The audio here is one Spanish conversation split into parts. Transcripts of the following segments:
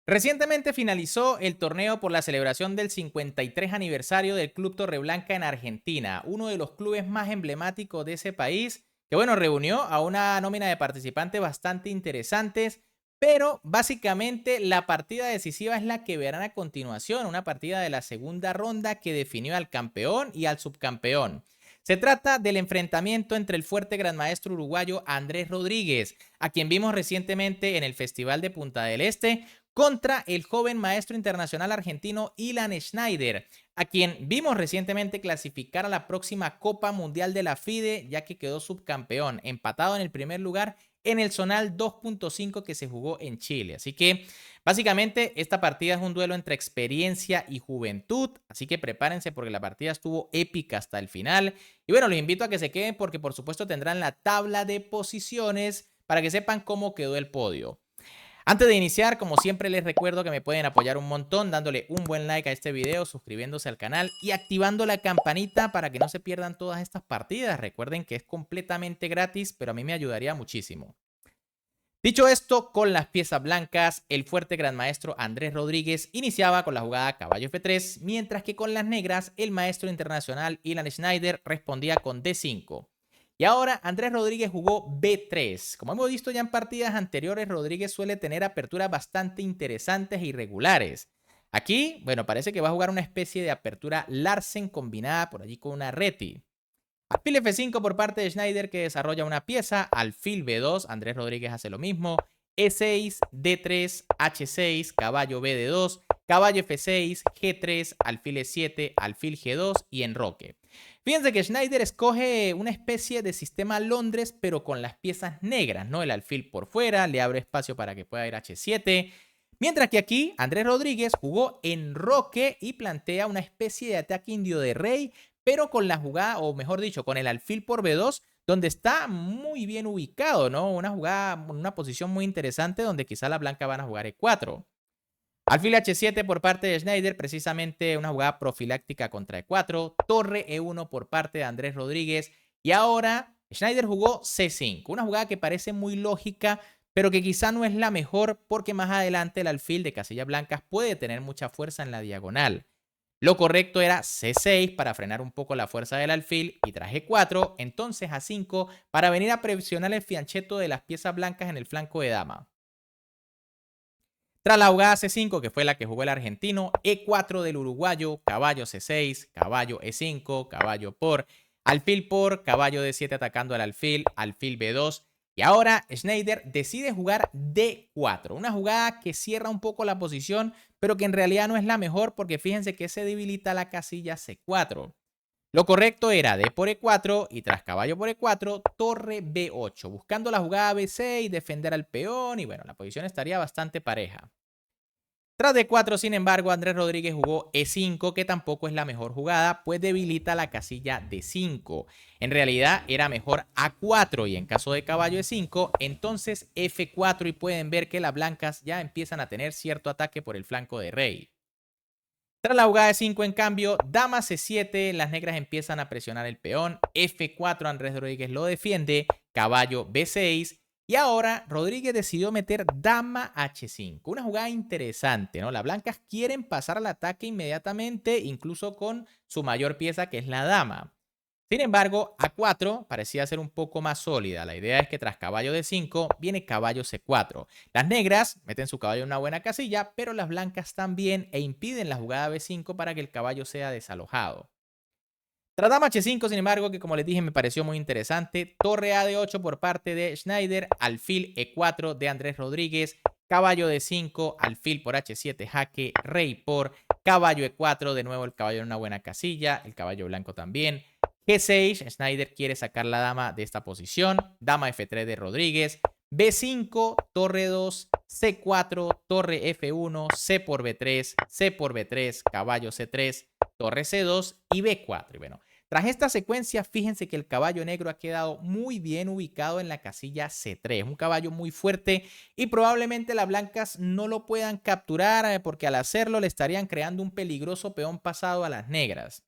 Recientemente finalizó el torneo por la celebración del 53 aniversario del Club Torreblanca en Argentina, uno de los clubes más emblemáticos de ese país, que bueno, reunió a una nómina de participantes bastante interesantes, pero básicamente la partida decisiva es la que verán a continuación, una partida de la segunda ronda que definió al campeón y al subcampeón. Se trata del enfrentamiento entre el fuerte gran maestro uruguayo Andrés Rodríguez, a quien vimos recientemente en el Festival de Punta del Este, contra el joven maestro internacional argentino Ilan Schneider, a quien vimos recientemente clasificar a la próxima Copa Mundial de la FIDE, ya que quedó subcampeón, empatado en el primer lugar en el Zonal 2.5 que se jugó en Chile. Así que básicamente esta partida es un duelo entre experiencia y juventud, así que prepárense porque la partida estuvo épica hasta el final. Y bueno, los invito a que se queden porque por supuesto tendrán la tabla de posiciones para que sepan cómo quedó el podio. Antes de iniciar, como siempre les recuerdo que me pueden apoyar un montón dándole un buen like a este video, suscribiéndose al canal y activando la campanita para que no se pierdan todas estas partidas. Recuerden que es completamente gratis, pero a mí me ayudaría muchísimo. Dicho esto, con las piezas blancas, el fuerte gran maestro Andrés Rodríguez iniciaba con la jugada caballo F3, mientras que con las negras, el maestro internacional Ilan Schneider respondía con D5. Y ahora Andrés Rodríguez jugó B3. Como hemos visto ya en partidas anteriores, Rodríguez suele tener aperturas bastante interesantes e irregulares. Aquí, bueno, parece que va a jugar una especie de apertura Larsen combinada por allí con una Reti. Alfil F5 por parte de Schneider que desarrolla una pieza. Alfil B2, Andrés Rodríguez hace lo mismo. E6, D3, H6, caballo B de 2, caballo F6, G3, alfil E7, alfil G2 y enroque. Fíjense que Schneider escoge una especie de sistema Londres, pero con las piezas negras, ¿no? El alfil por fuera, le abre espacio para que pueda ir H7. Mientras que aquí Andrés Rodríguez jugó enroque y plantea una especie de ataque indio de rey, pero con la jugada, o mejor dicho, con el alfil por B2, donde está muy bien ubicado, ¿no? Una jugada, una posición muy interesante donde quizá la blanca van a jugar E4. Alfil H7 por parte de Schneider, precisamente una jugada profiláctica contra E4. Torre E1 por parte de Andrés Rodríguez. Y ahora Schneider jugó C5, una jugada que parece muy lógica, pero que quizá no es la mejor porque más adelante el alfil de casillas blancas puede tener mucha fuerza en la diagonal. Lo correcto era C6 para frenar un poco la fuerza del alfil y tras E4, entonces A5 para venir a presionar el fiancheto de las piezas blancas en el flanco de dama. Tras la jugada C5, que fue la que jugó el argentino, E4 del uruguayo, caballo C6, caballo E5, caballo alfil por, caballo D7 atacando al alfil B2. Y ahora Schneider decide jugar D4, una jugada que cierra un poco la posición, pero que en realidad no es la mejor porque fíjense que se debilita la casilla C4. Lo correcto era D por E4 y tras caballo por E4, torre B8, buscando la jugada B6, defender al peón y bueno, la posición estaría bastante pareja. Tras D4, sin embargo, Andrés Rodríguez jugó E5, que tampoco es la mejor jugada, pues debilita la casilla D5. En realidad era mejor A4 y en caso de caballo E5, entonces F4 y pueden ver que las blancas ya empiezan a tener cierto ataque por el flanco de rey. Tras la jugada de 5, en cambio, dama C7, las negras empiezan a presionar el peón, F4 Andrés Rodríguez lo defiende, caballo B6, y ahora Rodríguez decidió meter dama H5, una jugada interesante, ¿no? Las blancas quieren pasar al ataque inmediatamente, incluso con su mayor pieza que es la dama. Sin embargo, A4 parecía ser un poco más sólida. La idea es que tras caballo D5 viene caballo C4. Las negras meten su caballo en una buena casilla, pero las blancas también e impiden la jugada B5 para que el caballo sea desalojado. Tras dama H5, sin embargo, que como les dije me pareció muy interesante, torre A de 8 por parte de Schneider, alfil E4 de Andrés Rodríguez, caballo D5, alfil por H7 jaque, rey por, caballo E4, de nuevo el caballo en una buena casilla, el caballo blanco también, G6, Schneider quiere sacar la dama de esta posición, dama F3 de Rodríguez, B5, torre 2, C4, torre F1, C por B3, C por B3, caballo C3, torre C2 y B4. Y bueno, tras esta secuencia, fíjense que el caballo negro ha quedado muy bien ubicado en la casilla C3. Un caballo muy fuerte y probablemente las blancas no lo puedan capturar porque al hacerlo le estarían creando un peligroso peón pasado a las negras.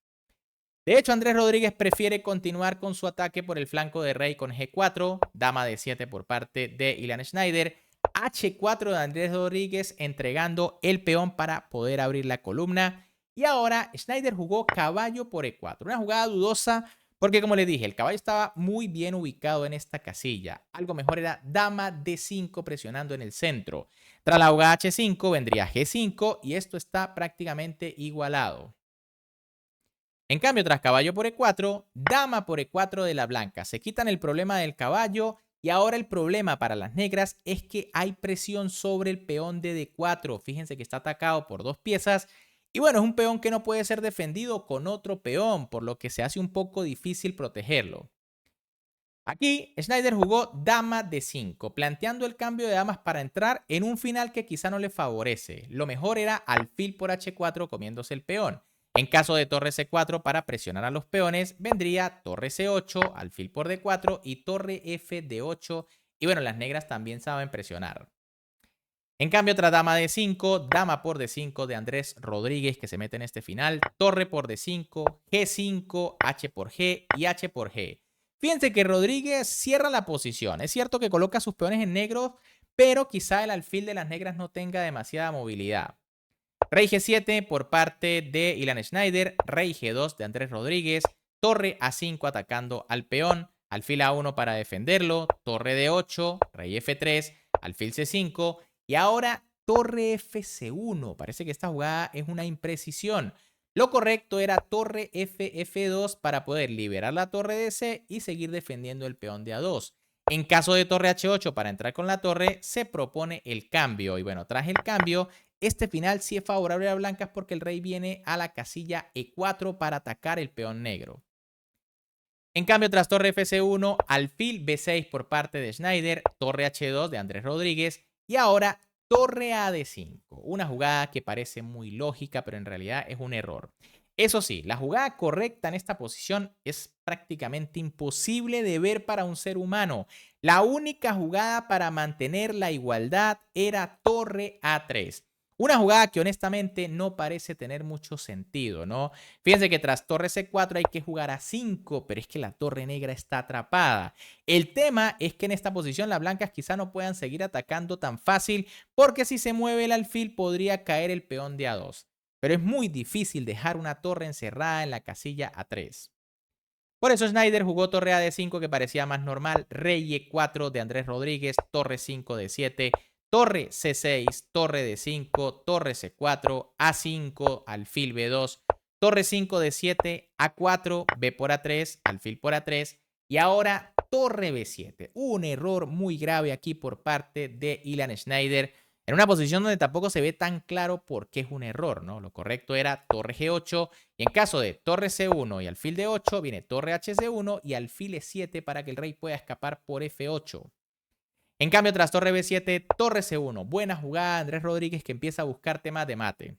De hecho, Andrés Rodríguez prefiere continuar con su ataque por el flanco de rey con G4, dama D7 por parte de Ilan Schneider, H4 de Andrés Rodríguez entregando el peón para poder abrir la columna. Y ahora Schneider jugó caballo por E4. Una jugada dudosa porque, como les dije, el caballo estaba muy bien ubicado en esta casilla. Algo mejor era dama D5 presionando en el centro. Tras la jugada H5 vendría G5 y esto está prácticamente igualado. En cambio, tras caballo por E4, dama por E4 de la blanca. Se quitan el problema del caballo y ahora el problema para las negras es que hay presión sobre el peón de D4. Fíjense que está atacado por dos piezas y bueno, es un peón que no puede ser defendido con otro peón, por lo que se hace un poco difícil protegerlo. Aquí, Schneider jugó dama D5, planteando el cambio de damas para entrar en un final que quizá no le favorece. Lo mejor era alfil por H4 comiéndose el peón. En caso de torre C4 para presionar a los peones, vendría torre C8, alfil por D4 y torre F D8. Y bueno, las negras también saben presionar. En cambio, tras dama D5, dama por D5 de Andrés Rodríguez que se mete en este final, torre por D5, G5, H por G y H por G. Fíjense que Rodríguez cierra la posición. Es cierto que coloca sus peones en negro, pero quizá el alfil de las negras no tenga demasiada movilidad. Rey G7 por parte de Ilan Schneider, rey G2 de Andrés Rodríguez, torre A5 atacando al peón, alfil A1 para defenderlo, torre D8, rey F3, alfil C5 y ahora torre FC1. Parece que esta jugada es una imprecisión. Lo correcto era torre F2 para poder liberar la torre de C y seguir defendiendo el peón de A2. En caso de torre H8 para entrar con la torre, se propone el cambio. Y bueno, tras el cambio, este final sí es favorable a blancas porque el rey viene a la casilla E4 para atacar el peón negro. En cambio, tras torre Fc1, alfil B6 por parte de Schneider, torre H2 de Andrés Rodríguez y ahora torre AD5. Una jugada que parece muy lógica, pero en realidad es un error. Eso sí, la jugada correcta en esta posición es prácticamente imposible de ver para un ser humano. La única jugada para mantener la igualdad era torre A3. Una jugada que honestamente no parece tener mucho sentido, ¿no? Fíjense que tras torre C4 hay que jugar a 5, pero es que la torre negra está atrapada. El tema es que en esta posición las blancas quizá no puedan seguir atacando tan fácil porque si se mueve el alfil podría caer el peón de A2. Pero es muy difícil dejar una torre encerrada en la casilla A3. Por eso Schneider jugó torre A de 5 que parecía más normal, rey E4 de Andrés Rodríguez, torre 5 de 7, torre C6, torre de 5, torre C4, A5, alfil B2, torre 5 de 7, A4, B por A3, alfil por A3 y ahora torre B7. Un error muy grave aquí por parte de Ilan Schneider en una posición donde tampoco se ve tan claro por qué es un error, ¿no? Lo correcto era torre G8 y en caso de torre C1 y alfil D8 viene torre HC1 y alfil E7 para que el rey pueda escapar por F8. En cambio, tras torre B7, torre C1. Buena jugada, Andrés Rodríguez que empieza a buscar temas de mate.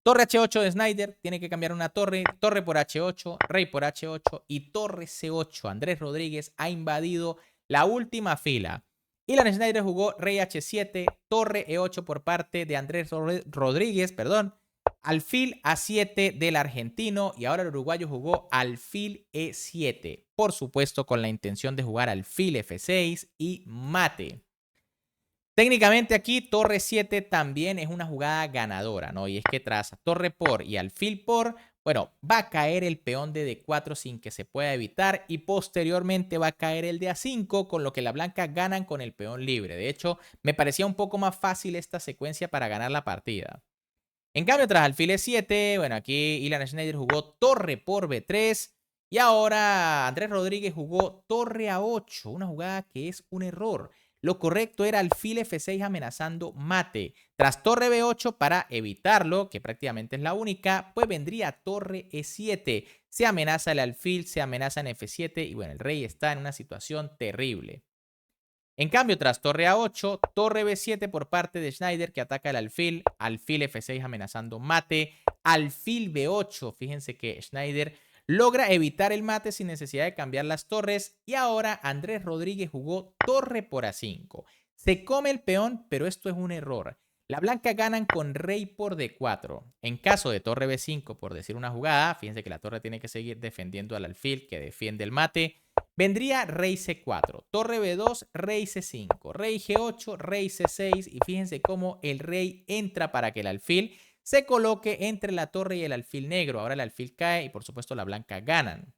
Torre H8 de Schneider, tiene que cambiar una torre, torre por H8, rey por H8 y torre C8. Andrés Rodríguez ha invadido la última fila. Ilan Schneider jugó rey H7, torre E8 por parte de Andrés Rodríguez, alfil A7 del argentino y ahora el uruguayo jugó alfil E7. Por supuesto con la intención de jugar alfil F6 y mate. Técnicamente aquí torre 7 también es una jugada ganadora, ¿no? Y es que tras torre por y alfil por, bueno, va a caer el peón de D4 sin que se pueda evitar y posteriormente va a caer el de A5, con lo que las blancas ganan con el peón libre. De hecho, me parecía un poco más fácil esta secuencia para ganar la partida. En cambio, tras alfil E7, bueno, aquí Ilan Schneider jugó torre por B3 y ahora Andrés Rodríguez jugó torre A8, una jugada que es un error. Lo correcto era alfil F6 amenazando mate. Tras torre B8 para evitarlo, que prácticamente es la única, pues vendría torre E7. Se amenaza el alfil, se amenaza en F7 y bueno, el rey está en una situación terrible. En cambio, tras torre A8, torre B7 por parte de Schneider que ataca el alfil, alfil F6 amenazando mate, alfil B8, fíjense que Schneider logra evitar el mate sin necesidad de cambiar las torres y ahora Andrés Rodríguez jugó torre por A5. Se come el peón, pero esto es un error. La blanca ganan con rey por D4. En caso de torre B5, por decir una jugada, fíjense que la torre tiene que seguir defendiendo al alfil que defiende el mate. vendría rey C4, torre B2, rey C5, rey G8, rey C6 y fíjense cómo el rey entra para que el alfil se coloque entre la torre y el alfil negro. Ahora el alfil cae y por supuesto la blanca ganan.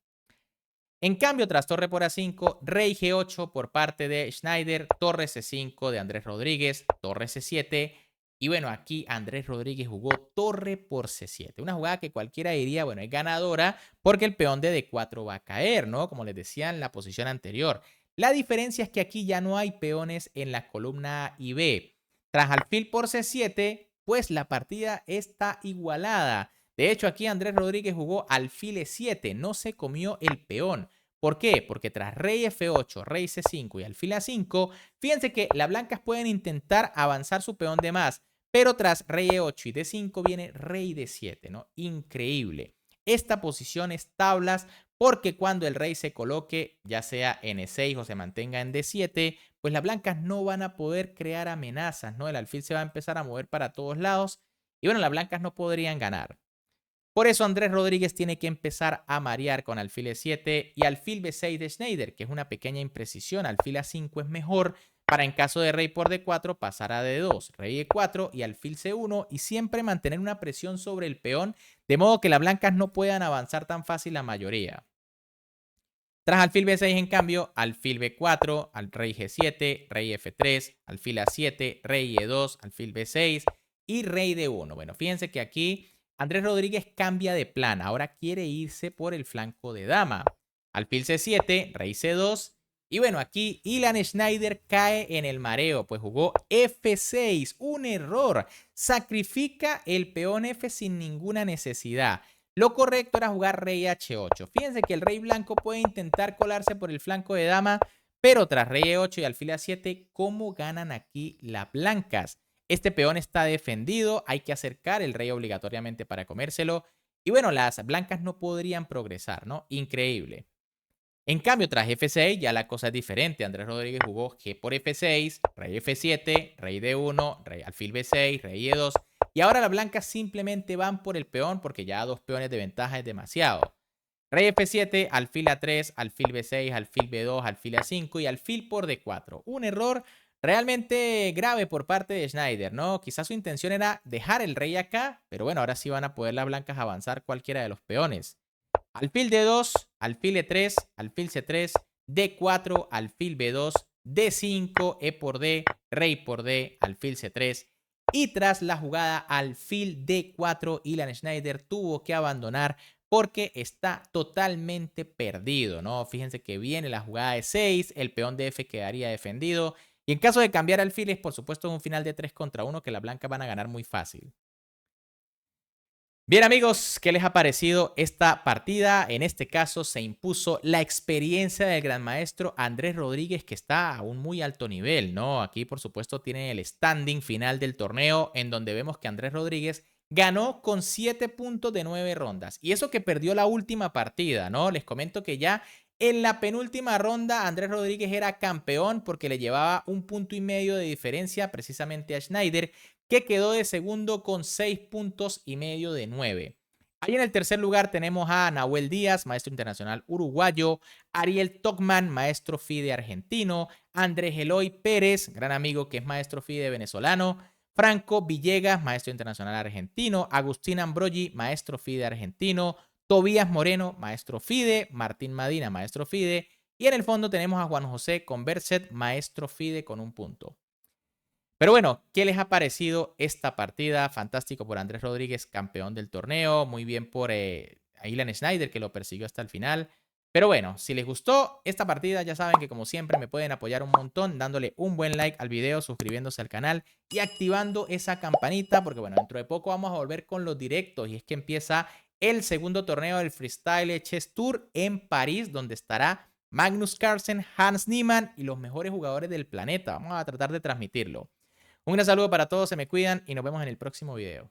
En cambio, tras torre por A5, rey G8 por parte de Schneider, torre C5 de Andrés Rodríguez, torre C7. Y bueno, aquí Andrés Rodríguez jugó torre por C7. Una jugada que cualquiera diría, bueno, es ganadora porque el peón de D4 va a caer, ¿no? Como les decía en la posición anterior. La diferencia es que aquí ya no hay peones en la columna A y B. Tras alfil por C7, pues la partida está igualada. De hecho, aquí Andrés Rodríguez jugó alfil E7, no se comió el peón. ¿Por qué? Porque tras rey F8, rey C5 y alfil A5, fíjense que las blancas pueden intentar avanzar su peón de más, pero tras rey E8 y D5 viene rey D7, ¿no? Increíble. Esta posición es tablas porque cuando el rey se coloque, ya sea en E6 o se mantenga en D7, pues las blancas no van a poder crear amenazas, ¿no? El alfil se va a empezar a mover para todos lados y bueno, las blancas no podrían ganar. Por eso Andrés Rodríguez tiene que empezar a marear con alfil E7 y alfil B6 de Schneider, que es una pequeña imprecisión. Alfil A5 es mejor para en caso de rey por D4 pasar a D2, rey E4 y alfil C1 y siempre mantener una presión sobre el peón de modo que las blancas no puedan avanzar tan fácil la mayoría. Tras alfil B6, en cambio, alfil B4, al rey G7, rey F3, alfil A7, rey E2, alfil B6 y rey D1. Bueno, fíjense que aquí Andrés Rodríguez cambia de plan. Ahora quiere irse por el flanco de dama. Alfil C7, rey C2. Y bueno, aquí Ilan Schneider cae en el mareo, pues jugó F6. Un error. Sacrifica el peón F sin ninguna necesidad. Lo correcto era jugar rey H8. Fíjense que el rey blanco puede intentar colarse por el flanco de dama, pero tras rey E8 y alfil A7, ¿cómo ganan aquí las blancas? Este peón está defendido, hay que acercar el rey obligatoriamente para comérselo. Y bueno, las blancas no podrían progresar, ¿no? Increíble. En cambio, tras F6 ya la cosa es diferente. Andrés Rodríguez jugó G por F6, rey F7, rey D1, rey alfil B6, rey E2. Y ahora las blancas simplemente van por el peón porque ya dos peones de ventaja es demasiado. Rey F7, alfil A3, alfil B6, alfil B2, alfil A5 y alfil por D4. Un error realmente grave por parte de Schneider, ¿no? Quizás su intención era dejar el rey acá, pero bueno, ahora sí van a poder las blancas avanzar cualquiera de los peones. Alfil D2, alfil E3, alfil C3, D4, alfil B2, D5, E por D, rey por D, alfil C3. Y tras la jugada alfil D4, Ilan Schneider tuvo que abandonar porque está totalmente perdido, ¿no? Fíjense que viene la jugada de 6, el peón de F quedaría defendido. Y en caso de cambiar alfiles, por supuesto, es un final de 3 contra 1 que las blancas van a ganar muy fácil. Bien amigos, ¿qué les ha parecido esta partida? En este caso se impuso la experiencia del gran maestro Andrés Rodríguez, que está a un muy alto nivel, ¿no? Aquí por supuesto tiene el standing final del torneo en donde vemos que Andrés Rodríguez ganó con 7 puntos de 9 rondas. Y eso que perdió la última partida, ¿no? Les comento que ya en la penúltima ronda Andrés Rodríguez era campeón porque le llevaba 1,5 puntos de diferencia precisamente a Schneider, que quedó de segundo con 6,5 puntos de 9. Ahí en el tercer lugar tenemos a Nahuel Díaz, maestro internacional uruguayo, Ariel Tocman, maestro FIDE argentino, Andrés Eloy Pérez, gran amigo que es maestro FIDE venezolano, Franco Villegas, maestro internacional argentino, Agustín Ambrogi, maestro FIDE argentino, Tobías Moreno, maestro FIDE, Martín Madina, maestro FIDE, y en el fondo tenemos a Juan José Converset, maestro FIDE con 1 punto. Pero bueno, ¿qué les ha parecido esta partida? Fantástico por Andrés Rodríguez, campeón del torneo. Muy bien por Ilan Schneider, que lo persiguió hasta el final. Pero bueno, si les gustó esta partida, ya saben que como siempre me pueden apoyar un montón dándole un buen like al video, suscribiéndose al canal y activando esa campanita, porque bueno, dentro de poco vamos a volver con los directos y es que empieza el segundo torneo del Freestyle Chess Tour en París, donde estará Magnus Carlsen, Hans Niemann y los mejores jugadores del planeta. Vamos a tratar de transmitirlo. Un gran saludo para todos, se me cuidan y nos vemos en el próximo video.